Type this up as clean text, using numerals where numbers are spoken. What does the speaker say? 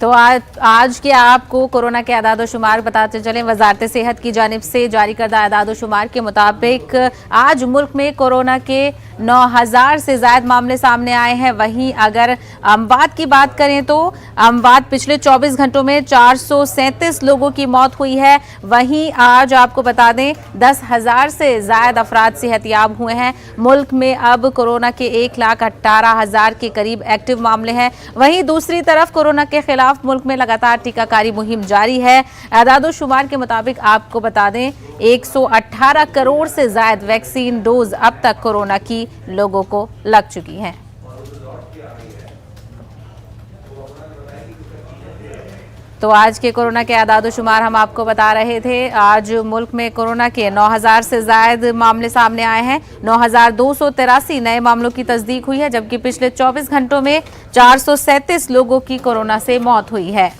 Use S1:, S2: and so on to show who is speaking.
S1: तो आज के आपको कोरोना के आदाद-ओ-शुमार बताते चलें। वजारत सेहत की जानिब से जारी करदा आदाद-ओ-शुमार के मुताबिक आज मुल्क में कोरोना के 9000 से ज्यादा मामले सामने आए हैं। वहीं अगर अमवात की बात करें तो अमवात पिछले 24 घंटों में 437 लोगों की मौत हुई है। वहीं आज आपको बता दें 10,000 से ज्यादा अफराद सेहतयाब हुए हैं। मुल्क में अब कोरोना के 1,18,000 के करीब एक्टिव मामले हैं। वहीं दूसरी तरफ कोरोना के खिलाफ मुल्क में लगातार टीकाकारी मुहिम जारी है। आदाद-ओ-शुमार के मुताबिक आपको बता दें 118 करोड़ से ज्यादा वैक्सीन डोज अब तक कोरोना की लोगों को लग चुकी हैं। तो आज के कोरोना के आदाद-ओ-शुमार हम आपको बता रहे थे। आज मुल्क में कोरोना के 9000 से ज्यादा मामले सामने आए हैं। 9283 नए मामलों की तस्दीक हुई है, जबकि पिछले 24 घंटों में 437 लोगों की कोरोना से मौत हुई है।